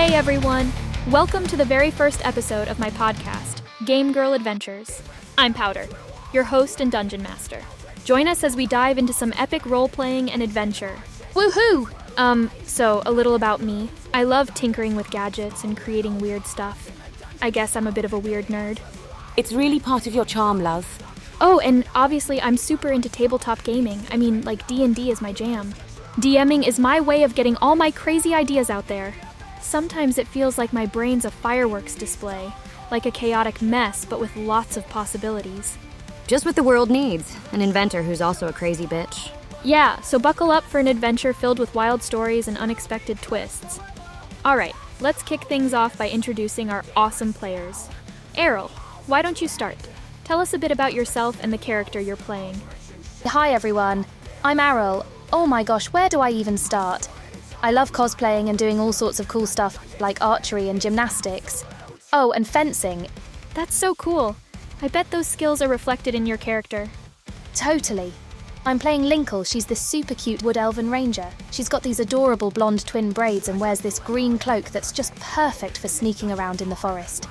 Hey everyone! Welcome to the very first episode of my podcast, Game Girl Adventures. I'm Powder, your host and dungeon master. Join us as we dive into some epic role-playing and adventure. Woohoo! So a little about me. I love tinkering with gadgets and creating weird stuff. I guess I'm a bit of a weird nerd. It's really part of your charm, love. Oh, and obviously I'm super into tabletop gaming. I mean, like D&D is my jam. DMing is my way of getting all my crazy ideas out there. Sometimes it feels like my brain's a fireworks display, like a chaotic mess, but with lots of possibilities. Just what the world needs, an inventor who's also a crazy bitch. Yeah, so buckle up for an adventure filled with wild stories and unexpected twists. Alright, let's kick things off by introducing our awesome players. Aryll, why don't you start? Tell us a bit about yourself and the character you're playing. Hi everyone, I'm Aryll. Oh my gosh, where do I even start? I love cosplaying and doing all sorts of cool stuff like archery and gymnastics. Oh, and fencing. That's so cool. I bet those skills are reflected in your character. Totally. I'm playing Linkle. She's this super cute wood elven ranger. She's got these adorable blonde twin braids and wears this green cloak that's just perfect for sneaking around in the forest.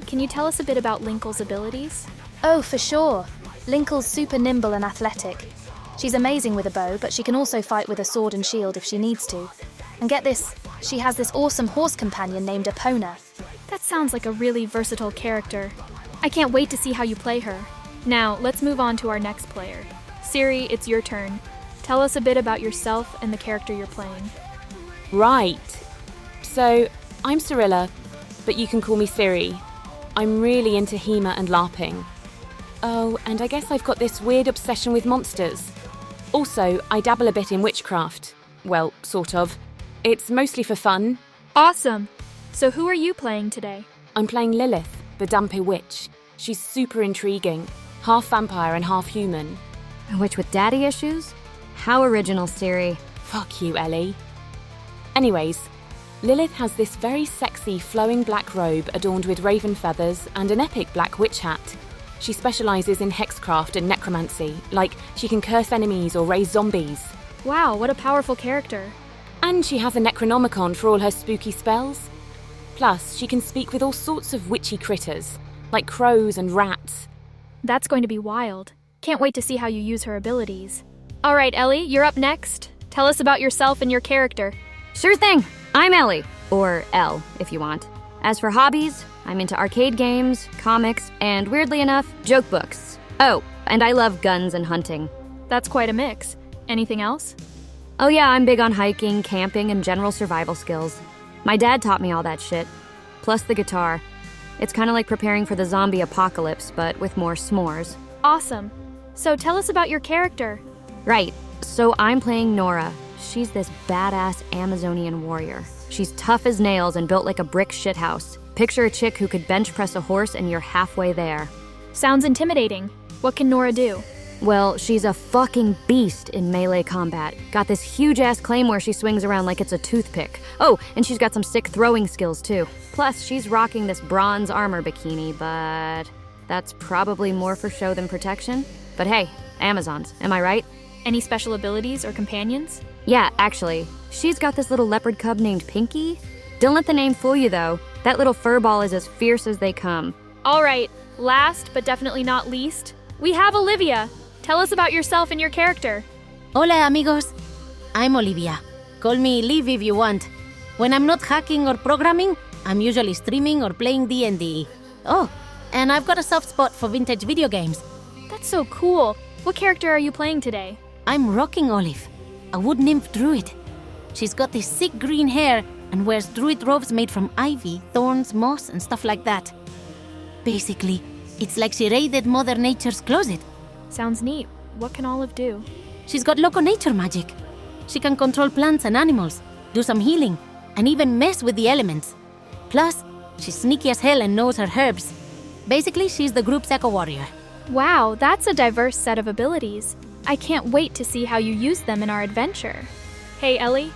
Can you tell us a bit about Linkle's abilities? Oh, for sure. Linkle's super nimble and athletic. She's amazing with a bow, but she can also fight with a sword and shield if she needs to. And get this, she has this awesome horse companion named Epona. That sounds like a really versatile character. I can't wait to see how you play her. Now, let's move on to our next player. Ciri, it's your turn. Tell us a bit about yourself and the character you're playing. Right. So, I'm Cirilla, but you can call me Ciri. I'm really into HEMA and LARPing. Oh, and I guess I've got this weird obsession with monsters. Also, I dabble a bit in witchcraft. Well, sort of. It's mostly for fun. Awesome! So who are you playing today? I'm playing Lilith, the Witch. She's super intriguing. Half vampire and half human. A witch with daddy issues? How original, Ciri. Fuck you, Ellie. Anyways, Lilith has this very sexy flowing black robe adorned with raven feathers and an epic black witch hat. She specialises in hexcraft and necromancy, like she can curse enemies or raise zombies. Wow, what a powerful character. And she has a Necronomicon for all her spooky spells. Plus, she can speak with all sorts of witchy critters, like crows and rats. That's going to be wild. Can't wait to see how you use her abilities. Alright, Ellie, you're up next. Tell us about yourself and your character. Sure thing. I'm Ellie, or Elle, if you want. As for hobbies, I'm into arcade games, comics, and weirdly enough, joke books. Oh, and I love guns and hunting. That's quite a mix. Anything else? Oh yeah, I'm big on hiking, camping, and general survival skills. My dad taught me all that shit. Plus the guitar. It's kind of like preparing for the zombie apocalypse, but with more s'mores. Awesome. So tell us about your character. Right, so I'm playing Nora. She's this badass Amazonian warrior. She's tough as nails and built like a brick shithouse. Picture a chick who could bench press a horse and you're halfway there. Sounds intimidating. What can Nora do? Well, she's a fucking beast in melee combat. Got this huge-ass claymore she swings around like it's a toothpick. Oh, and she's got some sick throwing skills, too. Plus, she's rocking this bronze armor bikini, but that's probably more for show than protection. But hey, Amazons, am I right? Any special abilities or companions? Yeah, actually. She's got this little leopard cub named Pinky. Don't let the name fool you, though. That little furball is as fierce as they come. Alright, last but definitely not least, we have Olivia. Tell us about yourself and your character. Hola amigos, I'm Olivia. Call me Liv if you want. When I'm not hacking or programming, I'm usually streaming or playing D&D. Oh, and I've got a soft spot for vintage video games. That's so cool. What character are you playing today? I'm rocking Olive, a wood nymph druid. She's got this sick green hair and wears druid robes made from ivy, thorns, moss, and stuff like that. Basically, it's like she raided Mother Nature's closet. Sounds neat. What can Olive do? She's got local nature magic. She can control plants and animals, do some healing, and even mess with the elements. Plus, she's sneaky as hell and knows her herbs. Basically, she's the group's eco-warrior. Wow, that's a diverse set of abilities. I can't wait to see how you use them in our adventure. Hey, Ellie.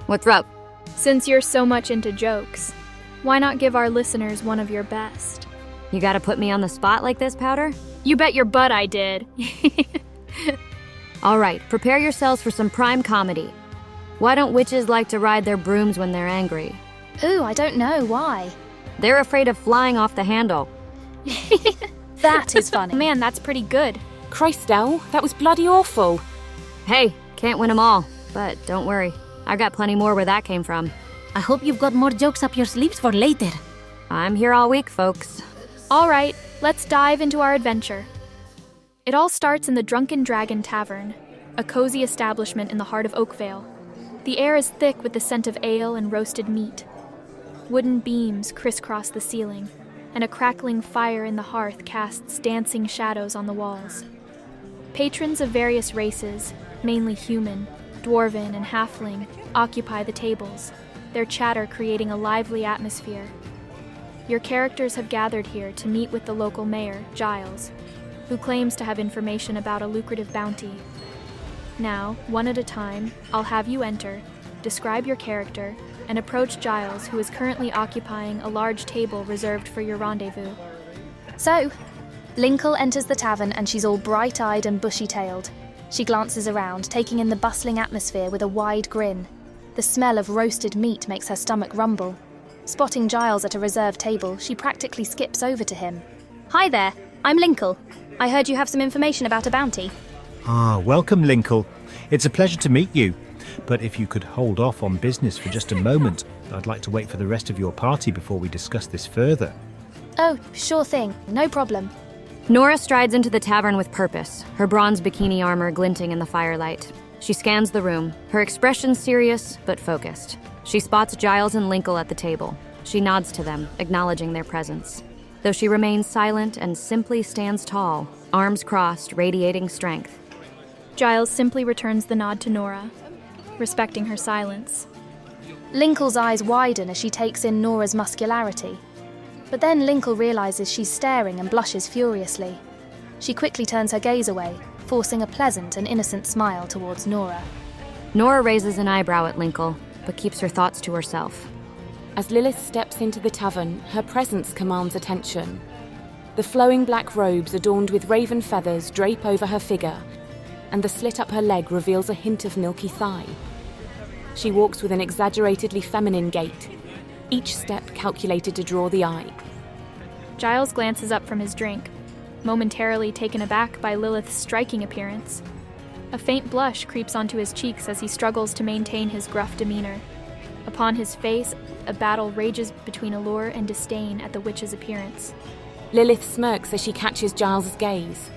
What's up? Since you're so much into jokes, why not give our listeners one of your best? You gotta put me on the spot like this, Powder? You bet your butt I did. All right, prepare yourselves for some prime comedy. Why don't witches like to ride their brooms when they're angry? Ooh, I don't know why. They're afraid of flying off the handle. That is funny. Man, that's pretty good. Christelle, that was bloody awful. Hey, can't win them all. But don't worry, I got plenty more where that came from. I hope you've got more jokes up your sleeves for later. I'm here all week, folks. All right, let's dive into our adventure. It all starts in the Drunken Dragon Tavern, a cozy establishment in the heart of Oakvale. The air is thick with the scent of ale and roasted meat. Wooden beams crisscross the ceiling, and a crackling fire in the hearth casts dancing shadows on the walls. Patrons of various races, mainly human, dwarven, and halfling, occupy the tables, their chatter creating a lively atmosphere. Your characters have gathered here to meet with the local mayor, Giles, who claims to have information about a lucrative bounty. Now, one at a time, I'll have you enter, describe your character, and approach Giles, who is currently occupying a large table reserved for your rendezvous. So, Linkle enters the tavern and she's all bright-eyed and bushy-tailed. She glances around, taking in the bustling atmosphere with a wide grin. The smell of roasted meat makes her stomach rumble. Spotting Giles at a reserved table, she practically skips over to him. Hi there, I'm Linkle. I heard you have some information about a bounty. Welcome, Linkle. It's a pleasure to meet you. But if you could hold off on business for just a moment, I'd like to wait for the rest of your party before we discuss this further. Oh, sure thing, no problem. Nora strides into the tavern with purpose, her bronze bikini armor glinting in the firelight. She scans the room, her expression serious but focused. She spots Giles and Linkle at the table. She nods to them, acknowledging their presence. Though she remains silent and simply stands tall, arms crossed, radiating strength. Giles simply returns the nod to Nora, respecting her silence. Linkle's eyes widen as she takes in Nora's muscularity. But then Linkle realizes she's staring and blushes furiously. She quickly turns her gaze away, forcing a pleasant and innocent smile towards Nora. Nora raises an eyebrow at Linkle, but keeps her thoughts to herself. As Lilith steps into the tavern, her presence commands attention. The flowing black robes adorned with raven feathers drape over her figure, and the slit up her leg reveals a hint of milky thigh. She walks with an exaggeratedly feminine gait, each step calculated to draw the eye. Giles glances up from his drink, momentarily taken aback by Lilith's striking appearance. A faint blush creeps onto his cheeks as he struggles to maintain his gruff demeanor. Upon his face, a battle rages between allure and disdain at the witch's appearance. Lilith smirks as she catches Giles' gaze.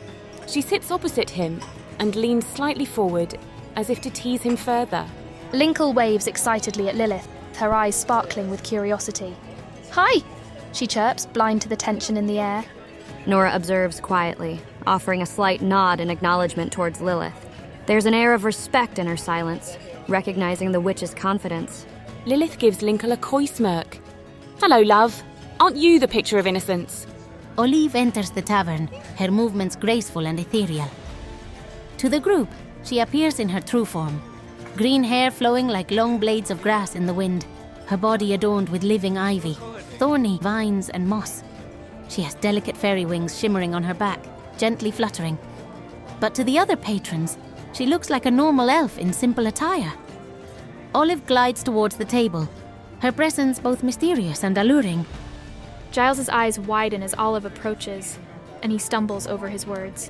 She sits opposite him and leans slightly forward, as if to tease him further. Linkle waves excitedly at Lilith, her eyes sparkling with curiosity. "Hi!" she chirps, blind to the tension in the air. Nora observes quietly, offering a slight nod in acknowledgement towards Lilith. There's an air of respect in her silence, recognizing the witch's confidence. Lilith gives Linkle a coy smirk. "Hello, love. Aren't you the picture of innocence?" Olive enters the tavern, her movements graceful and ethereal. To the group, she appears in her true form. Green hair flowing like long blades of grass in the wind, her body adorned with living ivy, thorny vines and moss. She has delicate fairy wings shimmering on her back, gently fluttering. But to the other patrons, she looks like a normal elf in simple attire. Olive glides towards the table, her presence both mysterious and alluring. Giles's eyes widen as Olive approaches, and he stumbles over his words.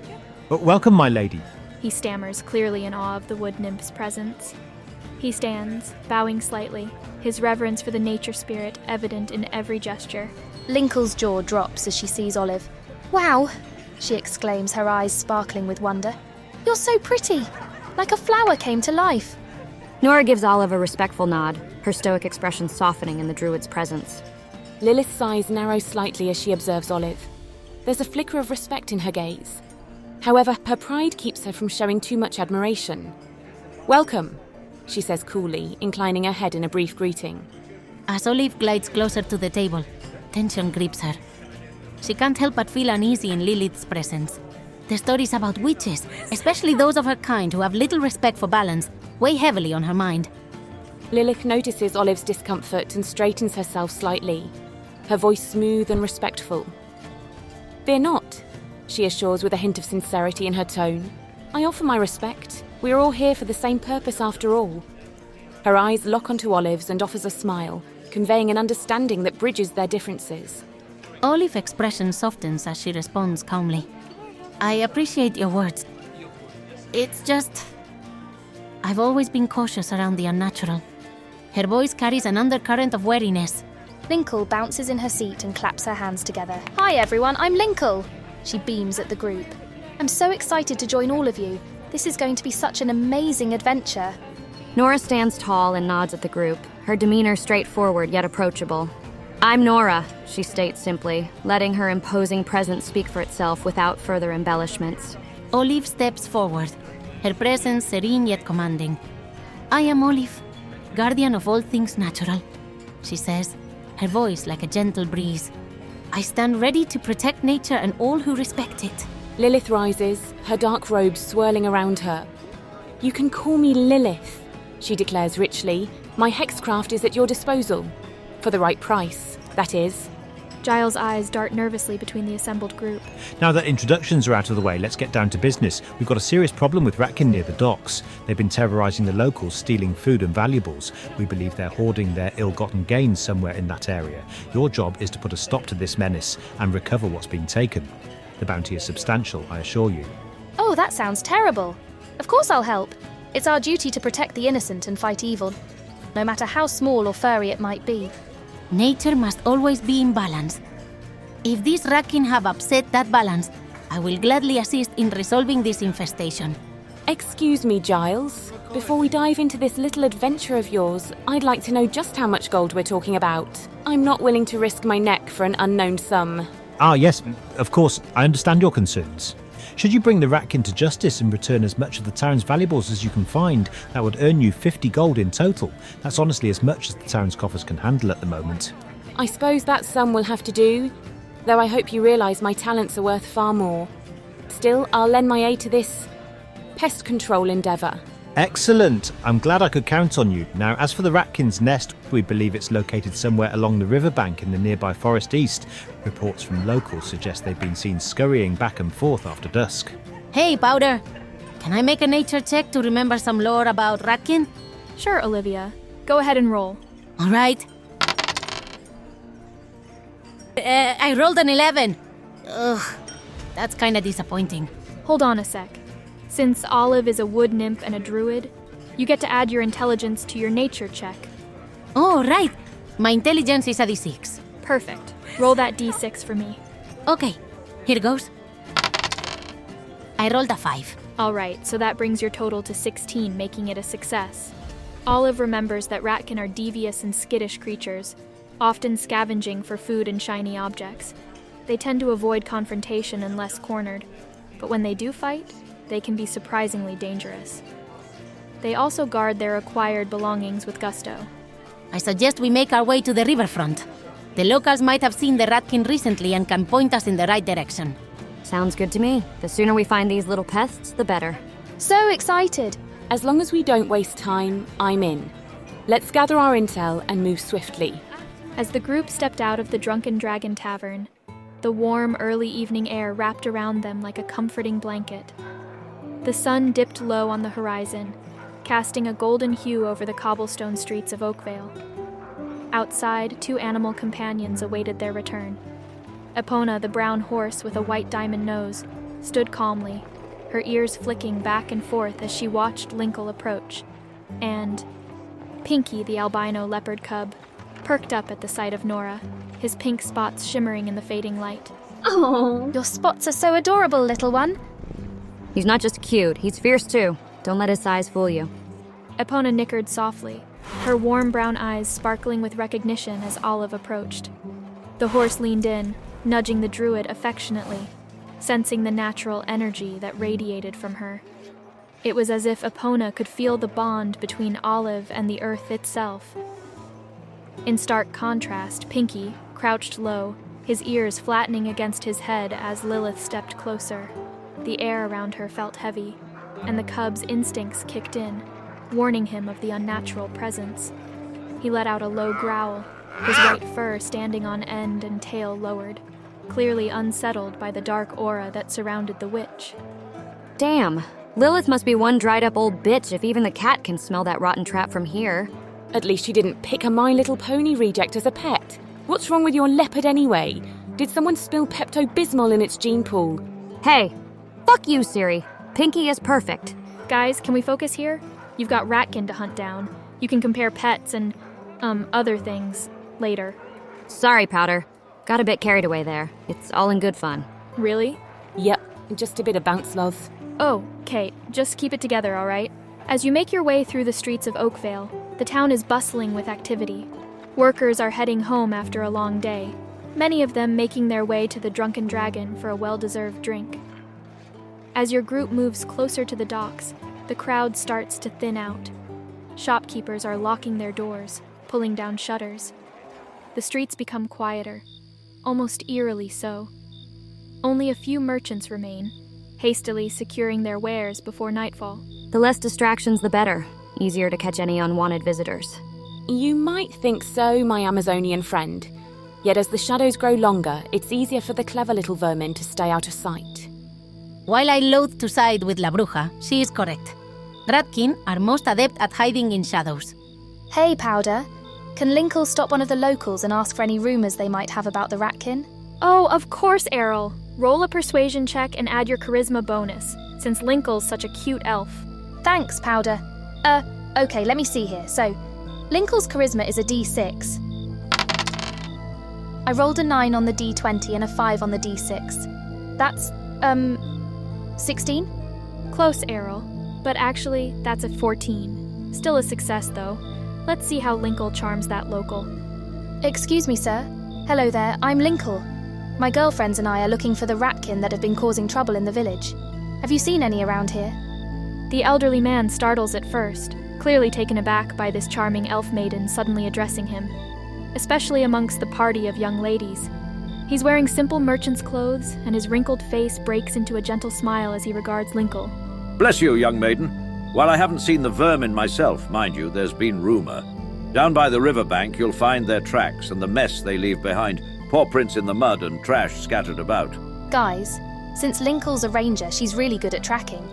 Welcome, my lady. He stammers, clearly in awe of the wood nymph's presence. He stands, bowing slightly, his reverence for the nature spirit evident in every gesture. Linkle's jaw drops as she sees Olive. "Wow!" she exclaims, her eyes sparkling with wonder. "You're so pretty! Like a flower came to life!" Nora gives Olive a respectful nod, her stoic expression softening in the druid's presence. Lilith's eyes narrow slightly as she observes Olive. There's a flicker of respect in her gaze. However, her pride keeps her from showing too much admiration. "Welcome," she says coolly, inclining her head in a brief greeting. As Olive glides closer to the table, tension grips her. She can't help but feel uneasy in Lilith's presence. The stories about witches, especially those of her kind who have little respect for balance, weigh heavily on her mind. Lilith notices Olive's discomfort and straightens herself slightly, her voice smooth and respectful. "Fear not," she assures with a hint of sincerity in her tone. "I offer my respect. We are all here for the same purpose after all." Her eyes lock onto Olive's and offers a smile, conveying an understanding that bridges their differences. Olive's expression softens as she responds calmly. I appreciate your words. It's just... I've always been cautious around the unnatural. Her voice carries an undercurrent of wariness. Linkle bounces in her seat and claps her hands together. Hi everyone, I'm Linkle. She beams at the group. I'm so excited to join all of you. This is going to be such an amazing adventure. Nora stands tall and nods at the group, her demeanor straightforward yet approachable. I'm Nora, she states simply, letting her imposing presence speak for itself without further embellishments. Olive steps forward, her presence serene yet commanding. I am Olive, guardian of all things natural, she says, her voice like a gentle breeze. I stand ready to protect nature and all who respect it. Lilith rises, her dark robes swirling around her. You can call me Lilith, she declares richly. My hexcraft is at your disposal. For the right price, that is. Giles' eyes dart nervously between the assembled group. Now that introductions are out of the way, let's get down to business. We've got a serious problem with Ratkin near the docks. They've been terrorising the locals, stealing food and valuables. We believe they're hoarding their ill-gotten gains somewhere in that area. Your job is to put a stop to this menace and recover what's been taken. The bounty is substantial, I assure you. Oh, that sounds terrible. Of course I'll help. It's our duty to protect the innocent and fight evil, no matter how small or furry it might be. Nature must always be in balance. If these Ratkin have upset that balance, I will gladly assist in resolving this infestation. Excuse me, Giles. Before we dive into this little adventure of yours, I'd like to know just how much gold we're talking about. I'm not willing to risk my neck for an unknown sum. Ah, yes, of course, I understand your concerns. Should you bring the Ratkin to justice and return as much of the town's valuables as you can find, that would earn you 50 gold in total. That's honestly as much as the town's coffers can handle at the moment. I suppose that sum will have to do, though I hope you realise my talents are worth far more. Still, I'll lend my aid to this pest control endeavour. Excellent! I'm glad I could count on you. Now, as for the Ratkin's nest, we believe it's located somewhere along the riverbank in the nearby forest east. Reports from locals suggest they've been seen scurrying back and forth after dusk. Hey, Powder! Can I make a nature check to remember some lore about Ratkin? Sure, Olivia. Go ahead and roll. All right. I rolled an 11. Ugh, that's kinda disappointing. Hold on a sec. Since Olive is a wood nymph and a druid, you get to add your intelligence to your nature check. Oh, right. My intelligence is a D6. Perfect. Roll that d6 for me. Okay, here goes. I rolled a 5. Alright, so that brings your total to 16, making it a success. Olive remembers that Ratkin are devious and skittish creatures, often scavenging for food and shiny objects. They tend to avoid confrontation unless cornered, but when they do fight, they can be surprisingly dangerous. They also guard their acquired belongings with gusto. I suggest we make our way to the riverfront. The locals might have seen the Ratkin recently and can point us in the right direction. Sounds good to me. The sooner we find these little pests, the better. So excited! As long as we don't waste time, I'm in. Let's gather our intel and move swiftly. As the group stepped out of the Drunken Dragon Tavern, the warm, early evening air wrapped around them like a comforting blanket. The sun dipped low on the horizon, casting a golden hue over the cobblestone streets of Oakvale. Outside, 2 animal companions awaited their return. Epona, the brown horse with a white diamond nose, stood calmly, her ears flicking back and forth as she watched Linkle approach, and Pinky, the albino leopard cub, perked up at the sight of Nora, his pink spots shimmering in the fading light. Oh, your spots are so adorable, little one. He's not just cute, he's fierce too. Don't let his size fool you. Epona nickered softly, her warm brown eyes sparkling with recognition as Olive approached. The horse leaned in, nudging the druid affectionately, sensing the natural energy that radiated from her. It was as if Epona could feel the bond between Olive and the earth itself. In stark contrast, Pinky, crouched low, his ears flattening against his head as Lilith stepped closer. The air around her felt heavy, and the cub's instincts kicked in, warning him of the unnatural presence. He let out a low growl, his white fur standing on end and tail lowered, clearly unsettled by the dark aura that surrounded the witch. Damn, Lilith must be one dried up old bitch if even the cat can smell that rotten trap from here. At least she didn't pick a My Little Pony reject as a pet. What's wrong with your leopard anyway? Did someone spill Pepto-Bismol in its gene pool? Hey, fuck you, Ciri. Pinky is perfect. Guys, can we focus here? You've got Ratkin to hunt down. You can compare pets and, other things later. Sorry, Powder. Got a bit carried away there. It's all in good fun. Really? Yep, just a bit of bounce love. Oh, Kate, just keep it together, all right? As you make your way through the streets of Oakvale, the town is bustling with activity. Workers are heading home after a long day, many of them making their way to the Drunken Dragon for a well-deserved drink. As your group moves closer to the docks, the crowd starts to thin out. Shopkeepers are locking their doors, pulling down shutters. The streets become quieter, almost eerily so. Only a few merchants remain, hastily securing their wares before nightfall. The less distractions, the better. Easier to catch any unwanted visitors. You might think so, my Amazonian friend. Yet as the shadows grow longer, it's easier for the clever little vermin to stay out of sight. While I loathe to side with La Bruja, she is correct. Ratkin are most adept at hiding in shadows. Hey, Powder. Can Linkle stop one of the locals and ask for any rumours they might have about the Ratkin? Oh, of course, Aryll. Roll a persuasion check and add your charisma bonus, since Linkle's such a cute elf. Thanks, Powder. Okay, let me see here. So, Linkle's charisma is a D6. I rolled a 9 on the D20 and a 5 on the D6. That's, 16? Close, Aryll. But actually, that's a 14. Still a success, though. Let's see how Linkle charms that local. Excuse me, sir. Hello there, I'm Linkle. My girlfriends and I are looking for the Ratkin that have been causing trouble in the village. Have you seen any around here? The elderly man startles at first, clearly taken aback by this charming elf maiden suddenly addressing him, especially amongst the party of young ladies. He's wearing simple merchant's clothes, and his wrinkled face breaks into a gentle smile as he regards Linkle. Bless you, young maiden. While I haven't seen the vermin myself, mind you, there's been rumour. Down by the riverbank, you'll find their tracks and the mess they leave behind. Paw prints in the mud and trash scattered about. Guys, since Linkle's a ranger, she's really good at tracking.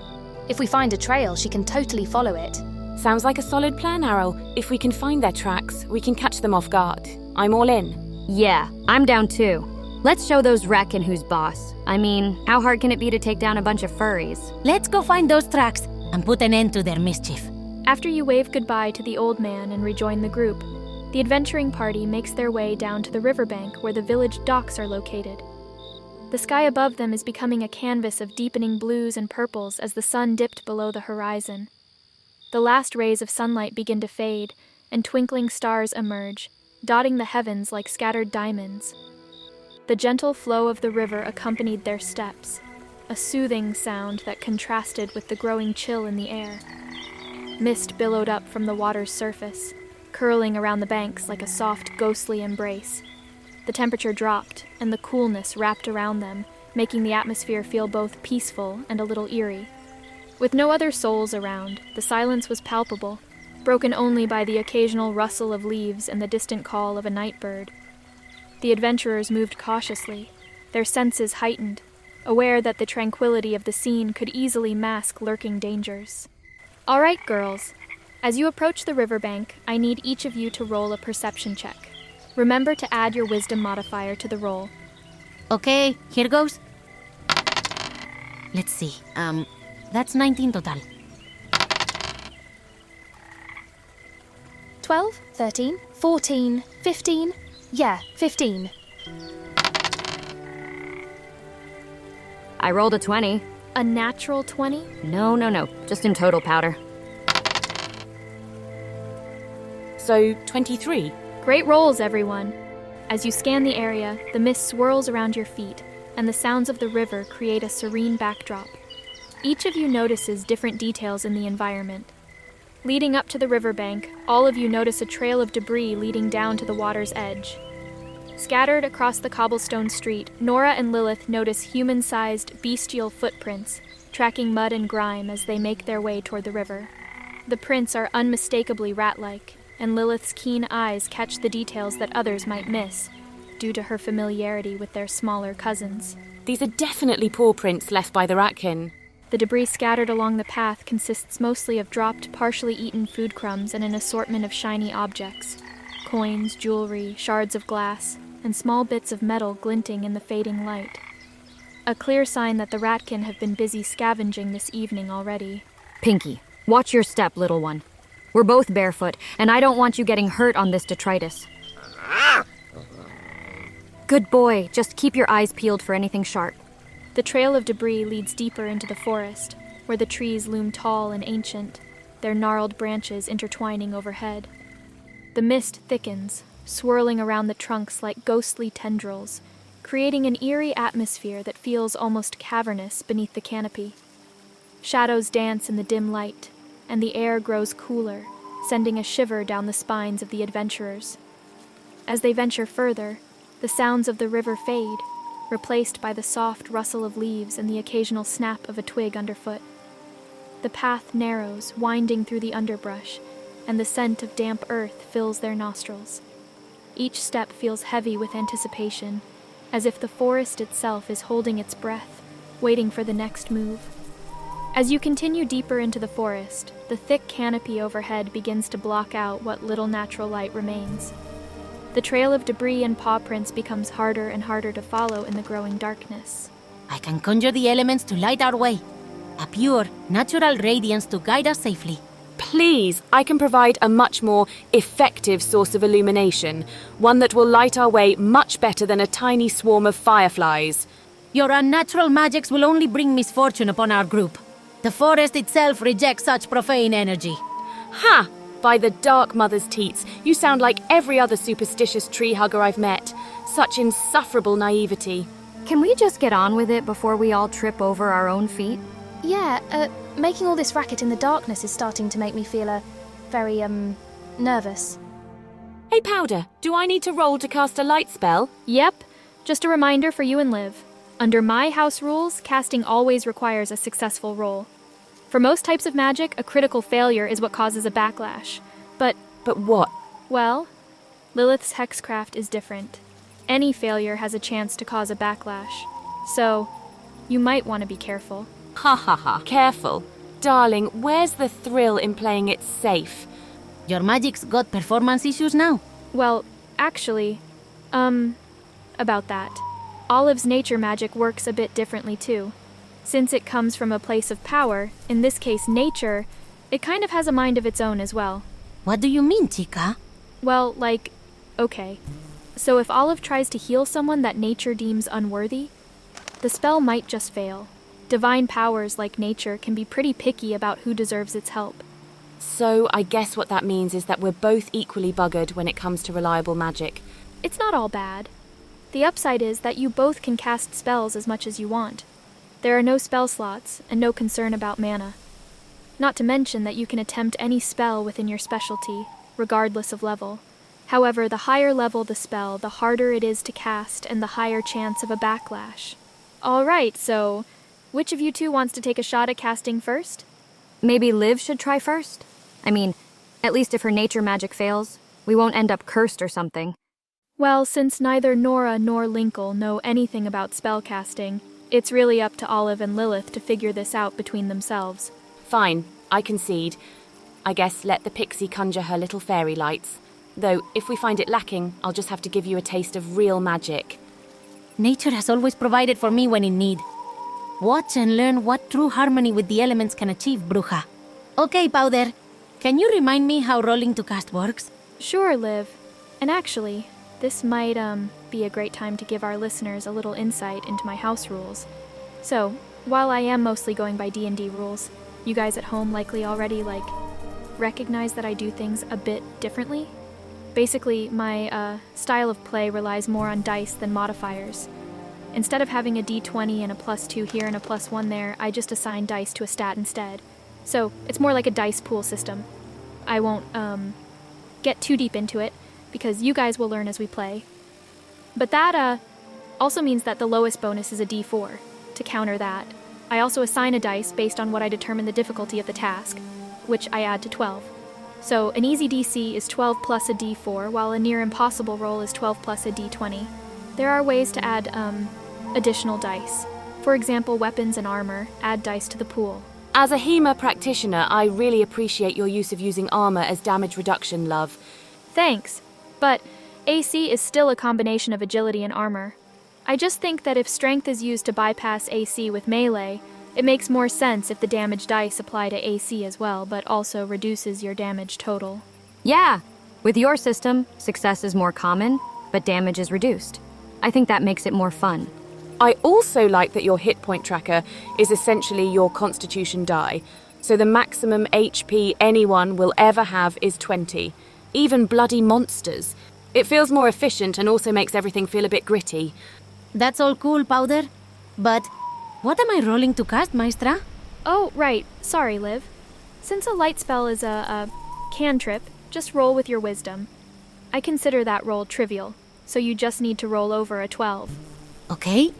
If we find a trail, she can totally follow it. Sounds like a solid plan, Aryll. If we can find their tracks, we can catch them off guard. I'm all in. Yeah, I'm down too. Let's show those Ratkin who's boss. I mean, how hard can it be to take down a bunch of furries? Let's go find those tracks and put an end to their mischief. After you wave goodbye to the old man and rejoin the group, the adventuring party makes their way down to the riverbank where the village docks are located. The sky above them is becoming a canvas of deepening blues and purples as the sun dipped below the horizon. The last rays of sunlight begin to fade, and twinkling stars emerge, dotting the heavens like scattered diamonds. The gentle flow of the river accompanied their steps, a soothing sound that contrasted with the growing chill in the air. Mist billowed up from the water's surface, curling around the banks like a soft, ghostly embrace. The temperature dropped, and the coolness wrapped around them, making the atmosphere feel both peaceful and a little eerie. With no other souls around, the silence was palpable, broken only by the occasional rustle of leaves and the distant call of a night bird. The adventurers moved cautiously, their senses heightened, aware that the tranquility of the scene could easily mask lurking dangers. All right, girls. As you approach the riverbank, I need each of you to roll a perception check. Remember to add your wisdom modifier to the roll. Okay, here goes. Let's see. That's 19 total. 12, 13, 14, 15. Yeah, 15. I rolled a 20. A natural 20? No. Just in total, Powder. So, 23. Great rolls, everyone. As you scan the area, the mist swirls around your feet, and the sounds of the river create a serene backdrop. Each of you notices different details in the environment. Leading up to the riverbank, all of you notice a trail of debris leading down to the water's edge. Scattered across the cobblestone street, Nora and Lilith notice human-sized, bestial footprints, tracking mud and grime as they make their way toward the river. The prints are unmistakably rat-like, and Lilith's keen eyes catch the details that others might miss, due to her familiarity with their smaller cousins. These are definitely paw prints left by the Ratkin. The debris scattered along the path consists mostly of dropped, partially eaten food crumbs and an assortment of shiny objects. Coins, jewelry, shards of glass, and small bits of metal glinting in the fading light. A clear sign that the ratkin have been busy scavenging this evening already. Pinky, watch your step, little one. We're both barefoot, and I don't want you getting hurt on this detritus. Good boy, just keep your eyes peeled for anything sharp. The trail of debris leads deeper into the forest, where the trees loom tall and ancient, their gnarled branches intertwining overhead. The mist thickens, swirling around the trunks like ghostly tendrils, creating an eerie atmosphere that feels almost cavernous beneath the canopy. Shadows dance in the dim light, and the air grows cooler, sending a shiver down the spines of the adventurers. As they venture further, the sounds of the river fade, replaced by the soft rustle of leaves and the occasional snap of a twig underfoot. The path narrows, winding through the underbrush, and the scent of damp earth fills their nostrils. Each step feels heavy with anticipation, as if the forest itself is holding its breath, waiting for the next move. As you continue deeper into the forest, the thick canopy overhead begins to block out what little natural light remains. The trail of debris and paw prints becomes harder and harder to follow in the growing darkness. I can conjure the elements to light our way. A pure, natural radiance to guide us safely. Please, I can provide a much more effective source of illumination, one that will light our way much better than a tiny swarm of fireflies. Your unnatural magics will only bring misfortune upon our group. The forest itself rejects such profane energy. Ha! By the Dark Mother's teats, you sound like every other superstitious tree hugger I've met. Such insufferable naivety. Can we just get on with it before we all trip over our own feet? Yeah, making all this racket in the darkness is starting to make me feel, very, nervous. Hey, Powder, do I need to roll to cast a light spell? Yep, just a reminder for you and Liv. Under my house rules, casting always requires a successful roll. For most types of magic, a critical failure is what causes a backlash. But what? Well, Lilith's hexcraft is different. Any failure has a chance to cause a backlash. So, you might want to be careful. Ha ha ha. Careful. Darling, where's the thrill in playing it safe? Your magic's got performance issues now. Well, actually, about that. Olive's nature magic works a bit differently too. Since it comes from a place of power, in this case nature, it kind of has a mind of its own as well. What do you mean, chica? Well, okay. So if Olive tries to heal someone that nature deems unworthy, the spell might just fail. Divine powers like nature can be pretty picky about who deserves its help. So I guess what that means is that we're both equally buggered when it comes to reliable magic. It's not all bad. The upside is that you both can cast spells as much as you want. There are no spell slots, and no concern about mana. Not to mention that you can attempt any spell within your specialty, regardless of level. However, the higher level the spell, the harder it is to cast and the higher chance of a backlash. Alright, so which of you two wants to take a shot at casting first? Maybe Liv should try first? I mean, at least if her nature magic fails, we won't end up cursed or something. Well, since neither Nora nor Linkle know anything about spellcasting, it's really up to Olive and Lilith to figure this out between themselves. Fine, I concede. I guess let the pixie conjure her little fairy lights. Though, if we find it lacking, I'll just have to give you a taste of real magic. Nature has always provided for me when in need. Watch and learn what true harmony with the elements can achieve, bruja. Okay, Powder. Can you remind me how rolling to cast works? Sure, Liv. And actually, this might, be a great time to give our listeners a little insight into my house rules. So, while I am mostly going by D&D rules, you guys at home likely already, recognize that I do things a bit differently. Basically, my, style of play relies more on dice than modifiers. Instead of having a d20 and a +2 here and a +1 there, I just assign dice to a stat instead. So, it's more like a dice pool system. I won't, get too deep into it, because you guys will learn as we play. But that, also means that the lowest bonus is a d4. To counter that, I also assign a dice based on what I determine the difficulty of the task, which I add to 12. So an easy DC is 12 plus a d4, while a near impossible roll is 12 plus a d20. There are ways to add, additional dice. For example, weapons and armor, add dice to the pool. As a HEMA practitioner, I really appreciate your use of using armor as damage reduction, love. Thanks, but AC is still a combination of agility and armor. I just think that if strength is used to bypass AC with melee, it makes more sense if the damage dice apply to AC as well, but also reduces your damage total. Yeah, with your system, success is more common, but damage is reduced. I think that makes it more fun. I also like that your hit point tracker is essentially your constitution die, so the maximum HP anyone will ever have is 20. Even bloody monsters. It feels more efficient and also makes everything feel a bit gritty. That's all cool, Powder. But what am I rolling to cast, Maestra? Oh, right. Sorry, Liv. Since a light spell is a cantrip, just roll with your wisdom. I consider that roll trivial, so you just need to roll over a 12. Okay.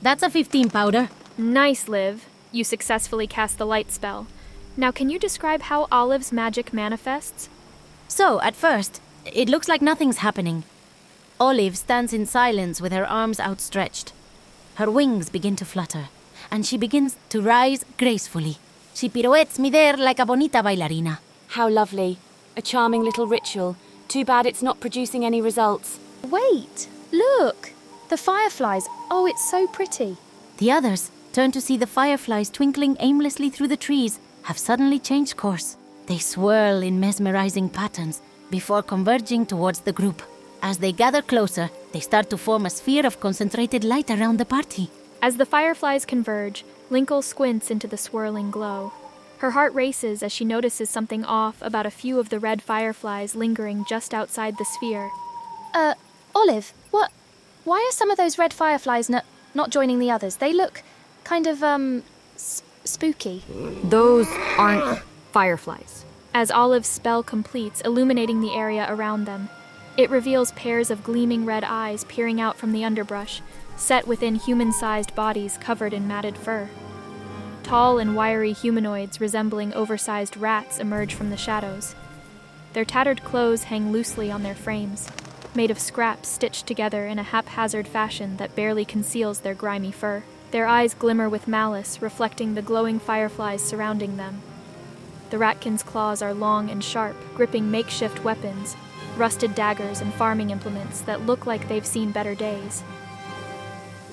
That's a 15, Powder. Nice, Liv. You successfully cast the light spell. Now can you describe how Olive's magic manifests? So, at first, it looks like nothing's happening. Olive stands in silence with her arms outstretched. Her wings begin to flutter, and she begins to rise gracefully. She pirouettes midair like a bonita bailarina. How lovely. A charming little ritual. Too bad it's not producing any results. Wait, look! The fireflies. Oh, it's so pretty. The others turn to see the fireflies twinkling aimlessly through the trees have suddenly changed course. They swirl in mesmerizing patterns before converging towards the group. As they gather closer, they start to form a sphere of concentrated light around the party. As the fireflies converge, Linkle squints into the swirling glow. Her heart races as she notices something off about a few of the red fireflies lingering just outside the sphere. Olive, what? Why are some of those red fireflies not joining the others? They look kind of, spooky. Those aren't fireflies. As Olive's spell completes, illuminating the area around them, it reveals pairs of gleaming red eyes peering out from the underbrush, set within human-sized bodies covered in matted fur. Tall and wiry humanoids resembling oversized rats emerge from the shadows. Their tattered clothes hang loosely on their frames, made of scraps stitched together in a haphazard fashion that barely conceals their grimy fur. Their eyes glimmer with malice, reflecting the glowing fireflies surrounding them. The ratkins' claws are long and sharp, gripping makeshift weapons, rusted daggers and farming implements that look like they've seen better days.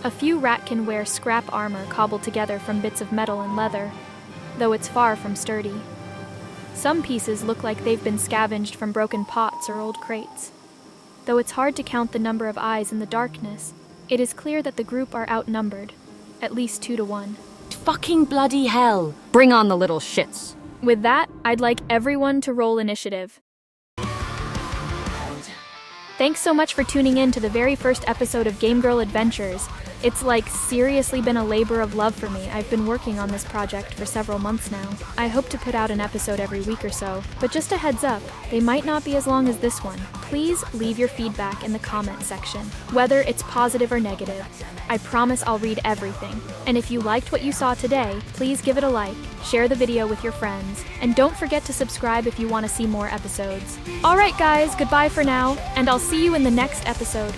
A few ratkin wear scrap armor cobbled together from bits of metal and leather, though it's far from sturdy. Some pieces look like they've been scavenged from broken pots or old crates. Though it's hard to count the number of eyes in the darkness, it is clear that the group are outnumbered, at least 2 to 1. Fucking bloody hell. Bring on the little shits. With that, I'd like everyone to roll initiative. Thanks so much for tuning in to the very first episode of Game Girl Adventures. It's seriously been a labor of love for me. I've been working on this project for several months now. I hope to put out an episode every week or so, but just a heads up, they might not be as long as this one. Please leave your feedback in the comment section, whether it's positive or negative. I promise I'll read everything. And if you liked what you saw today, please give it a like, share the video with your friends, and don't forget to subscribe if you want to see more episodes. Alright guys, goodbye for now, and I'll see you in the next episode.